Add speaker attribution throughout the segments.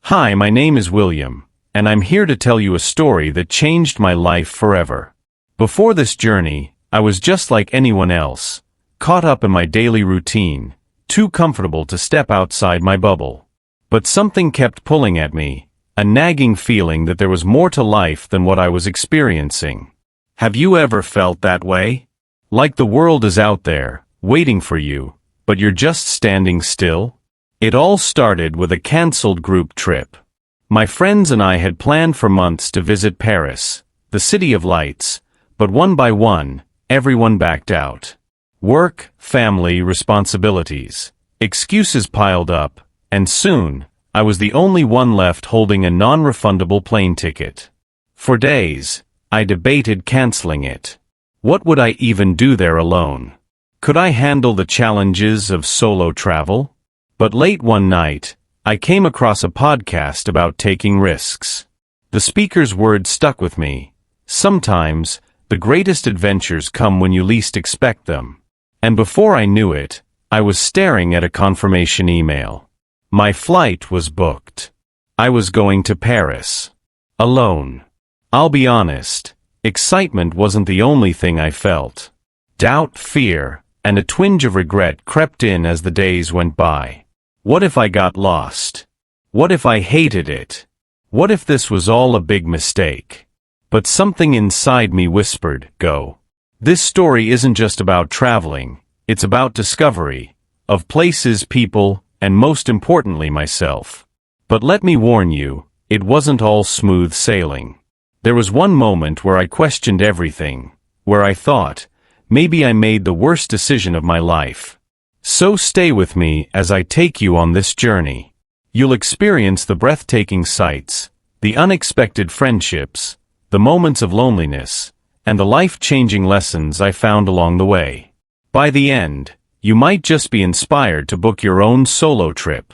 Speaker 1: Hi, my name is William, and I'm here to tell you a story that changed my life forever. Before this journey, I was just like anyone else, caught up in my daily routine, too comfortable to step outside my bubble. But something kept pulling at me, a nagging feeling that there was more to life than what I was experiencing. Have you ever felt that way? Like the world is out there, waiting for you, but you're just standing still? It all started with a cancelled group trip. My friends and I had planned for months to visit Paris, the city of lights, but one by one, everyone backed out. Work, family, responsibilities. Excuses piled up, and soon, I was the only one left holding a non-refundable plane ticket. For days, I debated canceling it. What would I even do there alone? Could I handle the challenges of solo travel? But late one night, I came across a podcast about taking risks. The speaker's words stuck with me. Sometimes, the greatest adventures come when you least expect them. And before I knew it, I was staring at a confirmation email. My flight was booked. I was going to Paris. Alone. I'll be honest, excitement wasn't the only thing I felt. Doubt, fear, and a twinge of regret crept in as the days went by. What if I got lost? What if I hated it? What if this was all a big mistake? But something inside me whispered, go. This story isn't just about traveling, it's about discovery, of places, people, and most importantly myself. But let me warn you, it wasn't all smooth sailing. There was one moment where I questioned everything, where I thought, maybe I made the worst decision of my life. So stay with me as I take you on this journey. You'll experience the breathtaking sights, the unexpected friendships, the moments of loneliness, and the life-changing lessons I found along the way. By the end, you might just be inspired to book your own solo trip.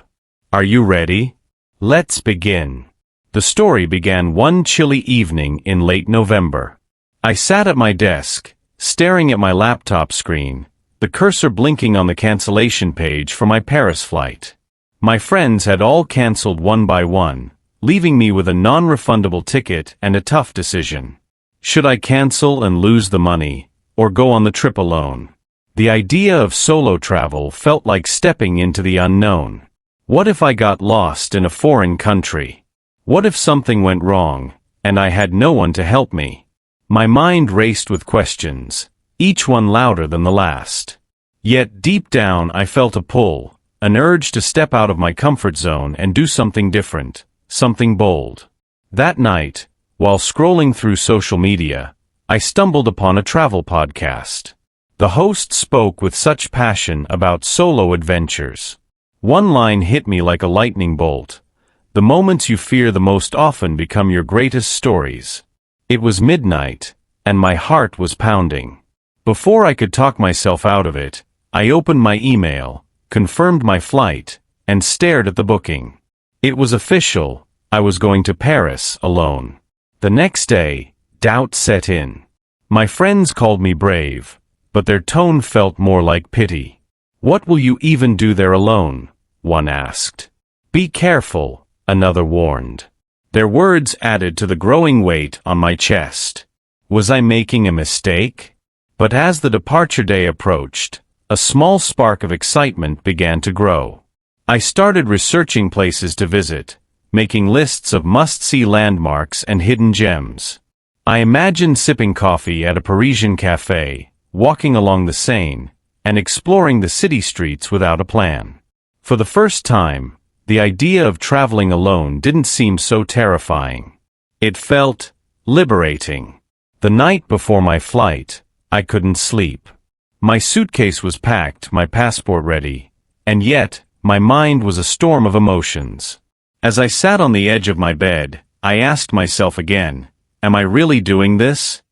Speaker 1: Are you ready? Let's begin. The story began one chilly evening in late November. I sat at my desk, staring at my laptop screen, the cursor blinking on the cancellation page for my Paris flight. My friends had all cancelled one by one, leaving me with a non-refundable ticket and a tough decision. Should I cancel and lose the money, or go on the trip alone? The idea of solo travel felt like stepping into the unknown. What if I got lost in a foreign country? What if something went wrong, and I had no one to help me? My mind raced with questions, each one louder than the last. Yet deep down I felt a pull, an urge to step out of my comfort zone and do something different, something bold. That night, while scrolling through social media, I stumbled upon a travel podcast. The host spoke with such passion about solo adventures. One line hit me like a lightning bolt. The moments you fear the most often become your greatest stories. It was midnight, and my heart was pounding. Before I could talk myself out of it, I opened my email, confirmed my flight, and stared at the booking. It was official. I was going to Paris alone. The next day, doubt set in. My friends called me brave, but their tone felt more like pity. What will you even do there alone? One asked. Be careful, another warned. Their words added to the growing weight on my chest. Was I making a mistake? But as the departure day approached, a small spark of excitement began to grow. I started researching places to visit, making lists of must-see landmarks and hidden gems. I imagined sipping coffee at a Parisian cafe, walking along the Seine, and exploring the city streets without a plan. For the first time, the idea of traveling alone didn't seem so terrifying. It felt liberating. The night before my flight, I couldn't sleep. My suitcase was packed, my passport ready, and yet, my mind was a storm of emotions. As I sat on the edge of my bed, I asked myself again, am I really doing this?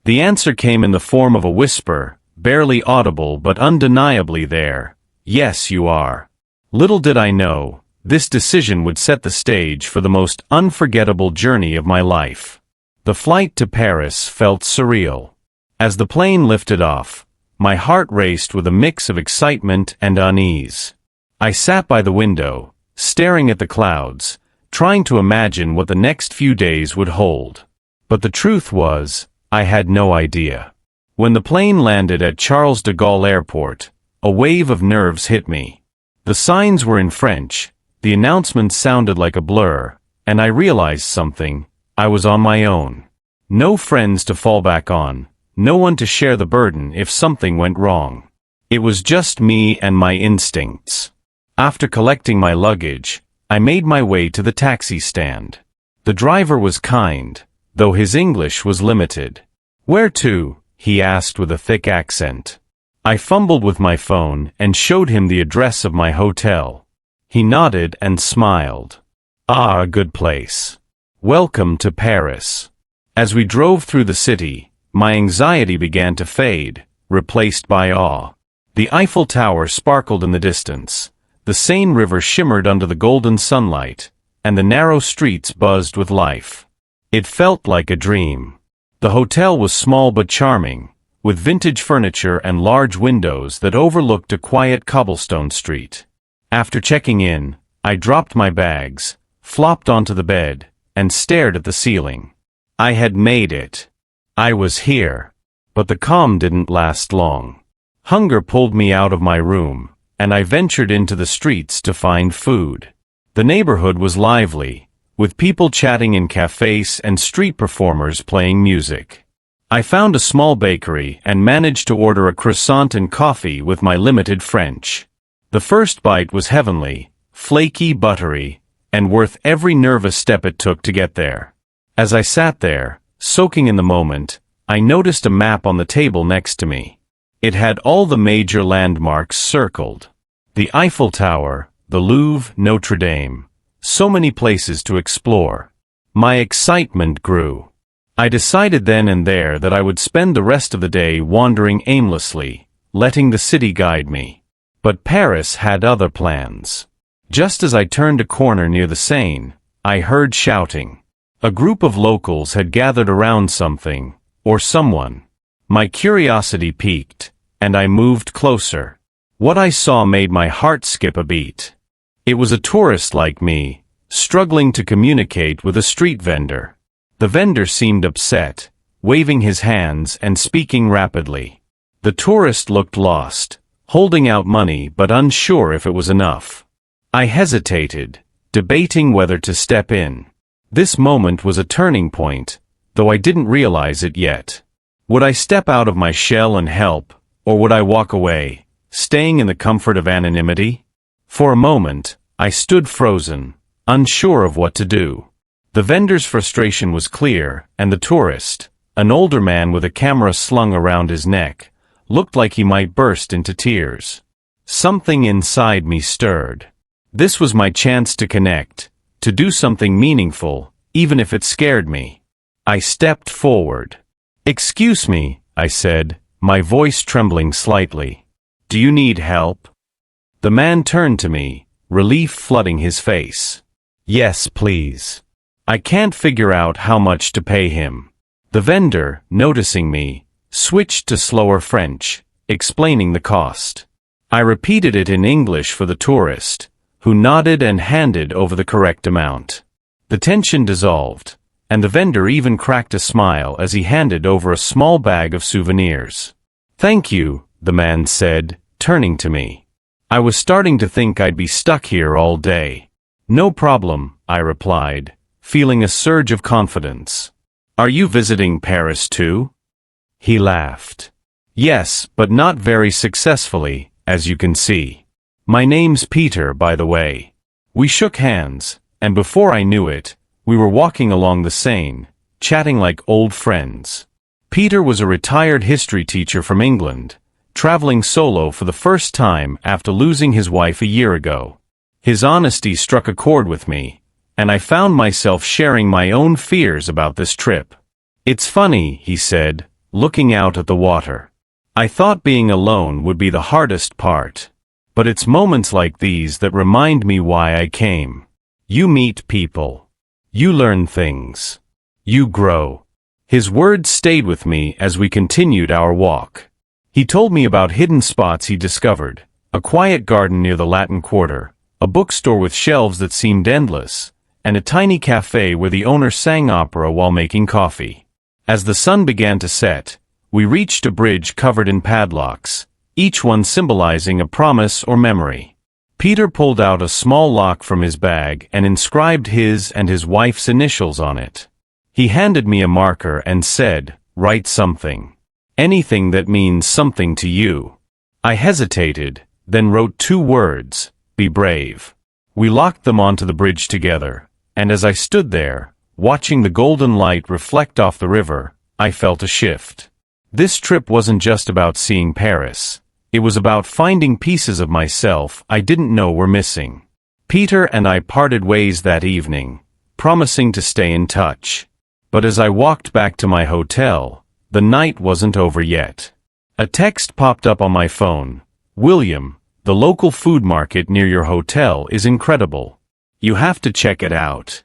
Speaker 1: The answer came in the form of a whisper, barely audible but undeniably there. Yes, you are. Little did I know, this decision would set the stage for the most unforgettable journey of my life. The flight to Paris felt surreal. As the plane lifted off, my heart raced with a mix of excitement and unease. I sat by the window, staring at the clouds, trying to imagine what the next few days would hold. But the truth was, I had no idea. When the plane landed at Charles de Gaulle Airport, a wave of nerves hit me. The signs were in French, the announcements sounded like a blur, and I realized something: I was on my own. No friends to fall back on, no one to share the burden if something went wrong. It was just me and my instincts. After collecting my luggage, I made my way to the taxi stand. The driver was kind, though his English was limited. "Where to?" he asked with a thick accent. I fumbled with my phone and showed him the address of my hotel. He nodded and smiled. "Ah, a good place. Welcome to Paris." As we drove through the city, my anxiety began to fade, replaced by awe. The Eiffel Tower sparkled in the distance, the Seine River shimmered under the golden sunlight, and the narrow streets buzzed with life. It felt like a dream. The hotel was small but charming, with vintage furniture and large windows that overlooked a quiet cobblestone street. After checking in, I dropped my bags, flopped onto the bed, and stared at the ceiling. I had made it. I was here. But the calm didn't last long. Hunger pulled me out of my room, and I ventured into the streets to find food. The neighborhood was lively, with people chatting in cafes and street performers playing music. I found a small bakery and managed to order a croissant and coffee with my limited French. The first bite was heavenly, flaky, buttery, and worth every nervous step it took to get there. As I sat there, soaking in the moment, I noticed a map on the table next to me. It had all the major landmarks circled. The Eiffel Tower, the Louvre, Notre Dame. So many places to explore. My excitement grew. I decided then and there that I would spend the rest of the day wandering aimlessly, letting the city guide me. But Paris had other plans. Just as I turned a corner near the Seine, I heard shouting. A group of locals had gathered around something, or someone. My curiosity piqued, and I moved closer. What I saw made my heart skip a beat. It was a tourist like me, struggling to communicate with a street vendor. The vendor seemed upset, waving his hands and speaking rapidly. The tourist looked lost, holding out money but unsure if it was enough. I hesitated, debating whether to step in. This moment was a turning point, though I didn't realize it yet. Would I step out of my shell and help, or would I walk away, staying in the comfort of anonymity? For a moment, I stood frozen, unsure of what to do. The vendor's frustration was clear, and the tourist, an older man with a camera slung around his neck, looked like he might burst into tears. Something inside me stirred. This was my chance to connect, to do something meaningful, even if it scared me. I stepped forward. "Excuse me," I said, my voice trembling slightly. "Do you need help?" The man turned to me, relief flooding his face. "Yes, please. I can't figure out how much to pay him." The vendor, noticing me, switched to slower French, explaining the cost. I repeated it in English for the tourist, who nodded and handed over the correct amount. The tension dissolved, and the vendor even cracked a smile as he handed over a small bag of souvenirs. "Thank you," the man said, turning to me. I was starting to think I'd be stuck here all day. "No problem," I replied, feeling a surge of confidence. "Are you visiting Paris too?" He laughed. "Yes, but not very successfully, as you can see. My name's Peter, by the way." We shook hands, and before I knew it, we were walking along the Seine, chatting like old friends. Peter was a retired history teacher from England, traveling solo for the first time after losing his wife a year ago. His honesty struck a chord with me, and I found myself sharing my own fears about this trip. "It's funny," he said, looking out at the water. "I thought being alone would be the hardest part. But it's moments like these that remind me why I came. You meet people. You learn things. You grow." His words stayed with me as we continued our walk. He told me about hidden spots he discovered, a quiet garden near the Latin Quarter, a bookstore with shelves that seemed endless, and a tiny cafe where the owner sang opera while making coffee. As the sun began to set, we reached a bridge covered in padlocks, each one symbolizing a promise or memory. Peter pulled out a small lock from his bag and inscribed his and his wife's initials on it. He handed me a marker and said, "Write something. Anything that means something to you." I hesitated, then wrote 2 words, "Be brave." We locked them onto the bridge together, and as I stood there, watching the golden light reflect off the river, I felt a shift. This trip wasn't just about seeing Paris. It was about finding pieces of myself I didn't know were missing. Peter and I parted ways that evening, promising to stay in touch. But as I walked back to my hotel, the night wasn't over yet. A text popped up on my phone. "William, the local food market near your hotel is incredible. You have to check it out."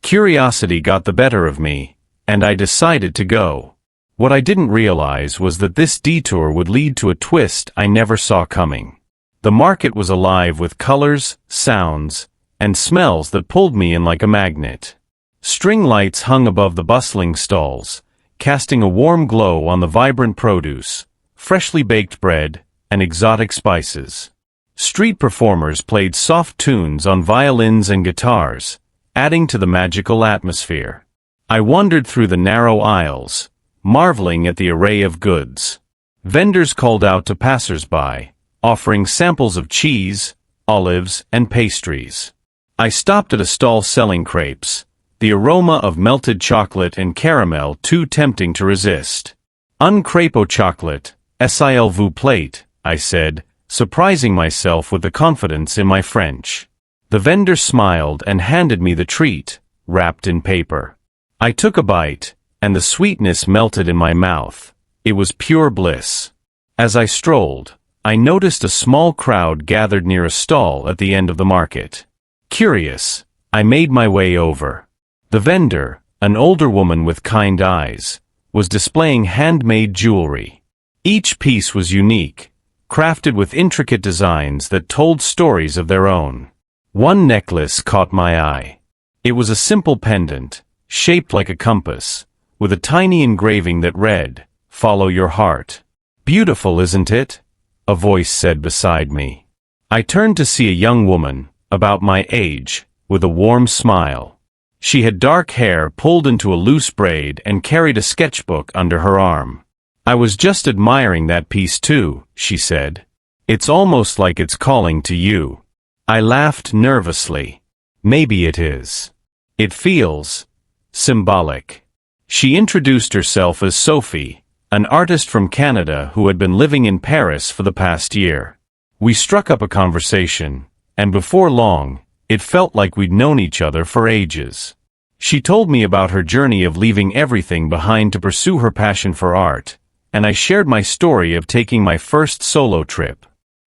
Speaker 1: Curiosity got the better of me, and I decided to go. What I didn't realize was that this detour would lead to a twist I never saw coming. The market was alive with colors, sounds, and smells that pulled me in like a magnet. String lights hung above the bustling stalls, casting a warm glow on the vibrant produce, freshly baked bread, and exotic spices. Street performers played soft tunes on violins and guitars, adding to the magical atmosphere. I wandered through the narrow aisles, marveling at the array of goods. Vendors called out to passers-by, offering samples of cheese, olives, and pastries. I stopped at a stall selling crepes, the aroma of melted chocolate and caramel too tempting to resist. "Un crepe au chocolat, s'il vous plaît," I said, surprising myself with the confidence in my French. The vendor smiled and handed me the treat, wrapped in paper. I took a bite, and the sweetness melted in my mouth. It was pure bliss. As I strolled, I noticed a small crowd gathered near a stall at the end of the market. Curious, I made my way over. The vendor, an older woman with kind eyes, was displaying handmade jewelry. Each piece was unique, crafted with intricate designs that told stories of their own. One necklace caught my eye. It was a simple pendant, shaped like a compass, with a tiny engraving that read, "Follow your heart." "Beautiful, isn't it?" a voice said beside me. I turned to see a young woman, about my age, with a warm smile. She had dark hair pulled into a loose braid and carried a sketchbook under her arm. "I was just admiring that piece too," she said. "It's almost like it's calling to you." I laughed nervously. "Maybe it is. It feels symbolic." She introduced herself as Sophie, an artist from Canada who had been living in Paris for the past year. We struck up a conversation, and before long, it felt like we'd known each other for ages. She told me about her journey of leaving everything behind to pursue her passion for art, and I shared my story of taking my first solo trip.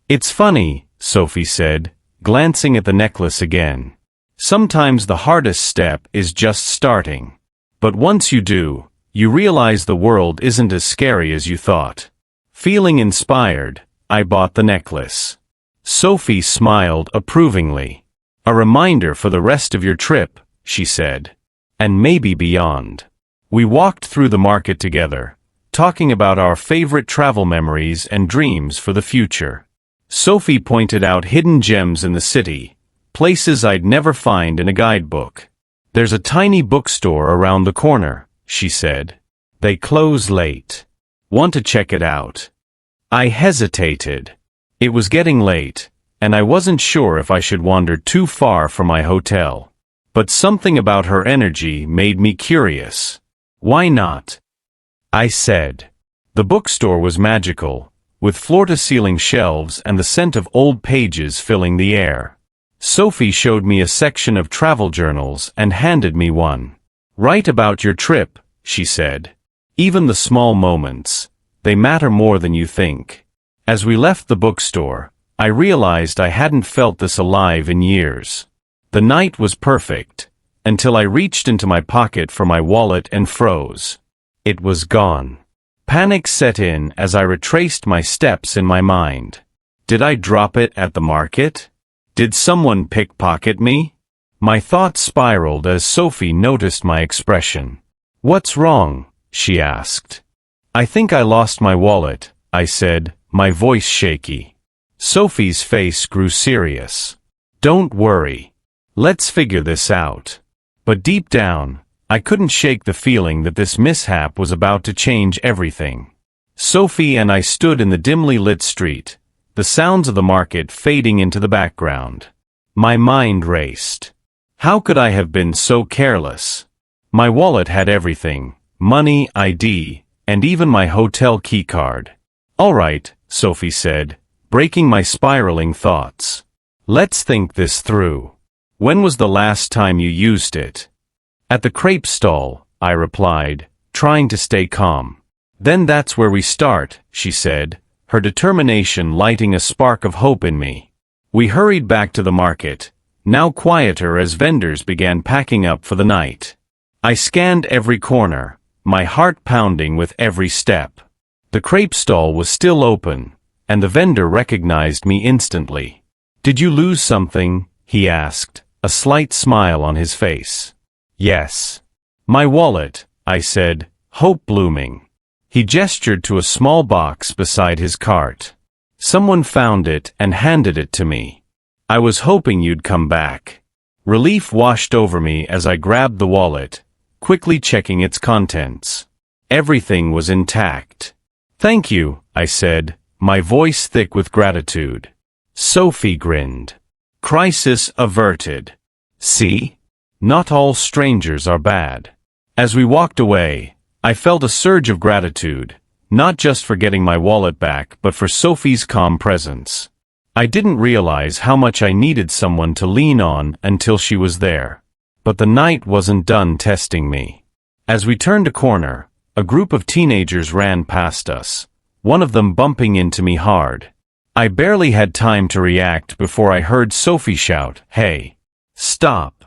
Speaker 1: "It's funny," Sophie said, glancing at the necklace again. "Sometimes the hardest step is just starting. But once you do, you realize the world isn't as scary as you thought." Feeling inspired, I bought the necklace. Sophie smiled approvingly. "A reminder for the rest of your trip," she said. "And maybe beyond." We walked through the market together, talking about our favorite travel memories and dreams for the future. Sophie pointed out hidden gems in the city, places I'd never find in a guidebook. "There's a tiny bookstore around the corner," she said. "They close late. Want to check it out?" I hesitated. It was getting late, and I wasn't sure if I should wander too far from my hotel. But something about her energy made me curious. "Why not?" I said. The bookstore was magical, with floor-to-ceiling shelves and the scent of old pages filling the air. Sophie showed me a section of travel journals and handed me one. "Write about your trip," she said. "Even the small moments, they matter more than you think." As we left the bookstore, I realized I hadn't felt this alive in years. The night was perfect, until I reached into my pocket for my wallet and froze. It was gone. Panic set in as I retraced my steps in my mind. Did I drop it at the market? Did someone pickpocket me? My thoughts spiraled as Sophie noticed my expression. "What's wrong?" she asked. "I think I lost my wallet," I said, my voice shaky. Sophie's face grew serious. "Don't worry. Let's figure this out." But deep down, I couldn't shake the feeling that this mishap was about to change everything. Sophie and I stood in the dimly lit street, the sounds of the market fading into the background. My mind raced. How could I have been so careless? My wallet had everything: money, ID, and even my hotel keycard. "All right," Sophie said, breaking my spiraling thoughts. "Let's think this through. When was the last time you used it?" "At the crepe stall," I replied, trying to stay calm. "Then that's where we start," she said, her determination lighting a spark of hope in me. We hurried back to the market, now quieter as vendors began packing up for the night. I scanned every corner, my heart pounding with every step. The crepe stall was still open, and the vendor recognized me instantly. "Did you lose something?" he asked, a slight smile on his face. "Yes. My wallet," I said, hope blooming. He gestured to a small box beside his cart. "Someone found it and handed it to me. I was hoping you'd come back." Relief washed over me as I grabbed the wallet, quickly checking its contents. Everything was intact. "Thank you," I said, my voice thick with gratitude. Sophie grinned. "Crisis averted. See? Not all strangers are bad." As we walked away, I felt a surge of gratitude, not just for getting my wallet back but for Sophie's calm presence. I didn't realize how much I needed someone to lean on until she was there. But the night wasn't done testing me. As we turned a corner, a group of teenagers ran past us, one of them bumping into me hard. I barely had time to react before I heard Sophie shout, "Hey! Stop!"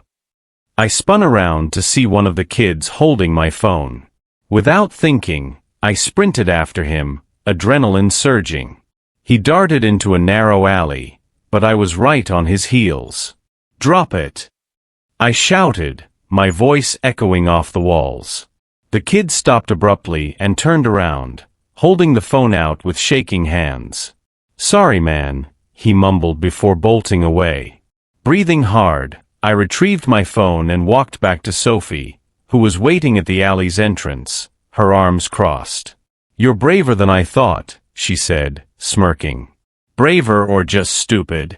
Speaker 1: I spun around to see one of the kids holding my phone. Without thinking, I sprinted after him, adrenaline surging. He darted into a narrow alley, but I was right on his heels. "Drop it!" I shouted, my voice echoing off the walls. The kid stopped abruptly and turned around, holding the phone out with shaking hands. "Sorry, man," he mumbled before bolting away. Breathing hard, I retrieved my phone and walked back to Sophie, who was waiting at the alley's entrance, her arms crossed. "You're braver than I thought," she said, smirking. "Braver or just stupid?"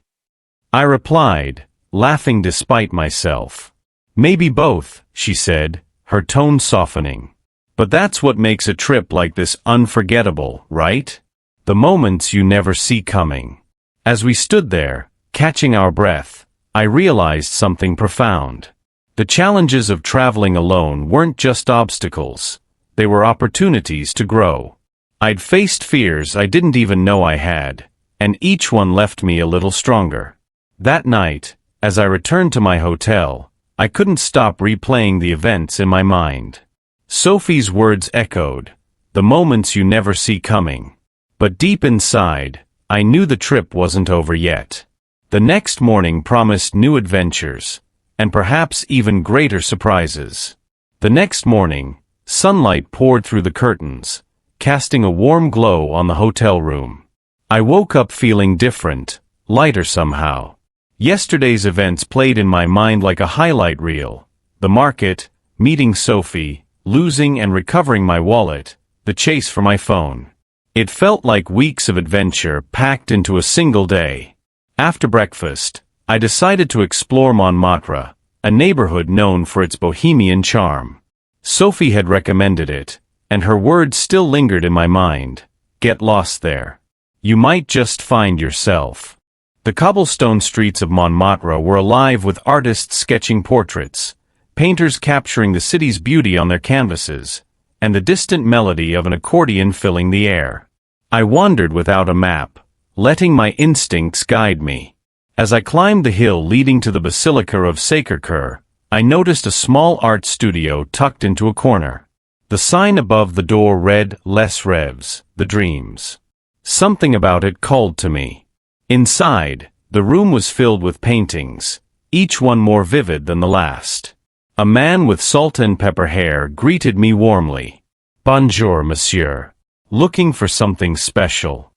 Speaker 1: I replied, laughing despite myself. "Maybe both," she said, her tone softening. "But that's what makes a trip like this unforgettable, right? The moments you never see coming." As we stood there, catching our breath, I realized something profound. The challenges of traveling alone weren't just obstacles, they were opportunities to grow. I'd faced fears I didn't even know I had, and each one left me a little stronger. That night, as I returned to my hotel, I couldn't stop replaying the events in my mind. Sophie's words echoed, the moments you never see coming. But deep inside, I knew the trip wasn't over yet. The next morning promised new adventures, and perhaps even greater surprises. The next morning, sunlight poured through the curtains, casting a warm glow on the hotel room. I woke up feeling different, lighter somehow. Yesterday's events played in my mind like a highlight reel. The market, meeting Sophie, losing and recovering my wallet, the chase for my phone. It felt like weeks of adventure packed into a single day. After breakfast, I decided to explore Montmartre, a neighborhood known for its bohemian charm. Sophie had recommended it, and her words still lingered in my mind. Get lost there. You might just find yourself. The cobblestone streets of Montmartre were alive with artists sketching portraits, painters capturing the city's beauty on their canvases, and the distant melody of an accordion filling the air. I wandered without a map, letting my instincts guide me. As I climbed the hill leading to the Basilica of Sacré-Cœur, I noticed a small art studio tucked into a corner. The sign above the door read, Les Rêves, the Dreams. Something about it called to me. Inside, the room was filled with paintings, each one more vivid than the last. A man with salt and pepper hair greeted me warmly. "Bonjour, monsieur. Looking for something special?"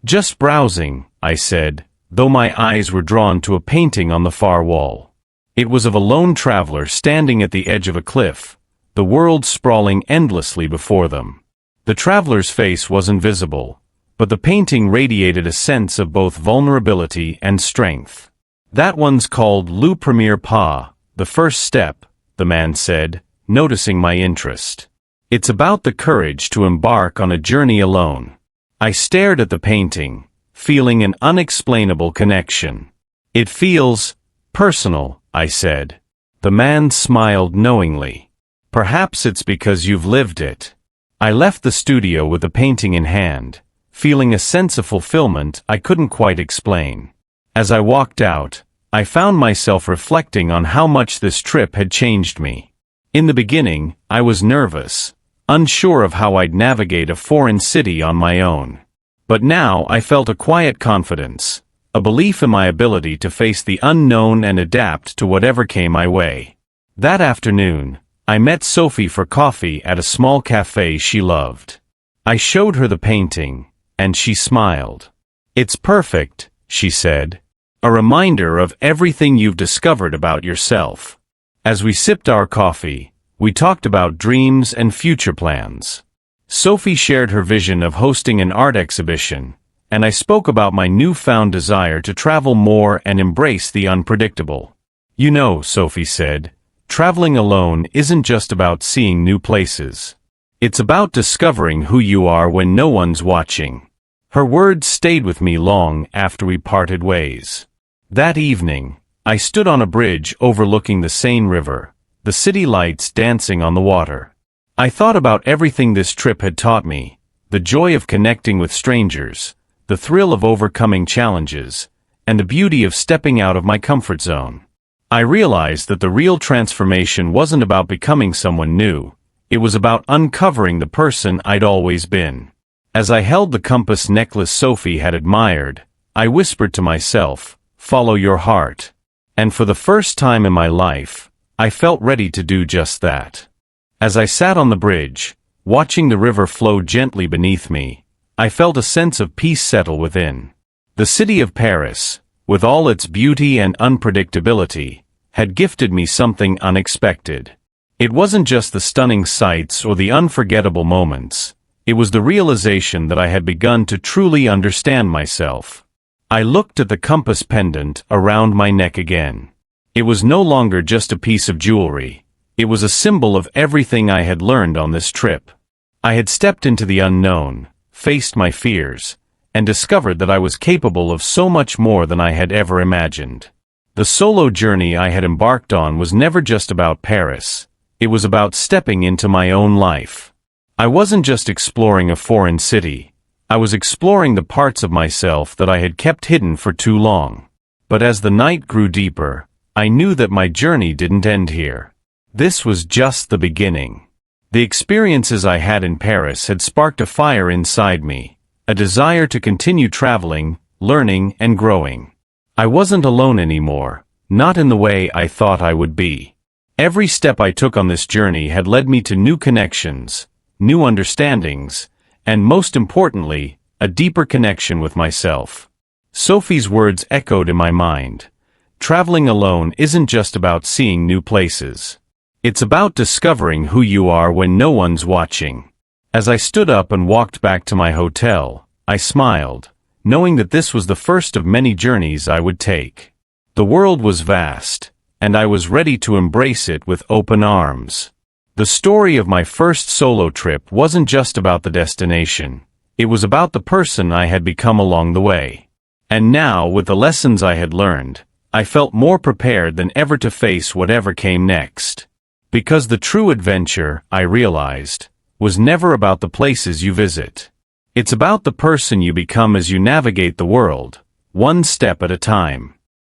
Speaker 1: "Just browsing," I said, though my eyes were drawn to a painting on the far wall. It was of a lone traveler standing at the edge of a cliff, the world sprawling endlessly before them. The traveler's face wasn't visible, but the painting radiated a sense of both vulnerability and strength. "That one's called Le Premier Pas, the first step," the man said, noticing my interest. "It's about the courage to embark on a journey alone." I stared at the painting, feeling an unexplainable connection. "It feels personal," I said. The man smiled knowingly. "Perhaps it's because you've lived it." I left the studio with the painting in hand, feeling a sense of fulfillment I couldn't quite explain. As I walked out, I found myself reflecting on how much this trip had changed me. In the beginning, I was nervous, unsure of how I'd navigate a foreign city on my own. But now I felt a quiet confidence, a belief in my ability to face the unknown and adapt to whatever came my way. That afternoon, I met Sophie for coffee at a small cafe she loved. I showed her the painting, and she smiled. "It's perfect," she said. "A reminder of everything you've discovered about yourself." As we sipped our coffee, we talked about dreams and future plans. Sophie shared her vision of hosting an art exhibition, and I spoke about my newfound desire to travel more and embrace the unpredictable. "You know," Sophie said, "traveling alone isn't just about seeing new places. It's about discovering who you are when no one's watching." Her words stayed with me long after we parted ways. That evening, I stood on a bridge overlooking the Seine River, the city lights dancing on the water. I thought about everything this trip had taught me, the joy of connecting with strangers, the thrill of overcoming challenges, and the beauty of stepping out of my comfort zone. I realized that the real transformation wasn't about becoming someone new, it was about uncovering the person I'd always been. As I held the compass necklace Sophie had admired, I whispered to myself, "Follow your heart." And for the first time in my life, I felt ready to do just that. As I sat on the bridge, watching the river flow gently beneath me, I felt a sense of peace settle within. The city of Paris, with all its beauty and unpredictability, had gifted me something unexpected. It wasn't just the stunning sights or the unforgettable moments, it was the realization that I had begun to truly understand myself. I looked at the compass pendant around my neck again. It was no longer just a piece of jewelry, it was a symbol of everything I had learned on this trip. I had stepped into the unknown, faced my fears, and discovered that I was capable of so much more than I had ever imagined. The solo journey I had embarked on was never just about Paris, it was about stepping into my own life. I wasn't just exploring a foreign city, I was exploring the parts of myself that I had kept hidden for too long. But as the night grew deeper, I knew that my journey didn't end here. This was just the beginning. The experiences I had in Paris had sparked a fire inside me, a desire to continue traveling, learning, and growing. I wasn't alone anymore, not in the way I thought I would be. Every step I took on this journey had led me to new connections, new understandings, and most importantly, a deeper connection with myself. Sophie's words echoed in my mind. Traveling alone isn't just about seeing new places. It's about discovering who you are when no one's watching. As I stood up and walked back to my hotel, I smiled, knowing that this was the first of many journeys I would take. The world was vast, and I was ready to embrace it with open arms. The story of my first solo trip wasn't just about the destination, it was about the person I had become along the way. And now, with the lessons I had learned, I felt more prepared than ever to face whatever came next. Because the true adventure, I realized, was never about the places you visit. It's about the person you become as you navigate the world, one step at a time.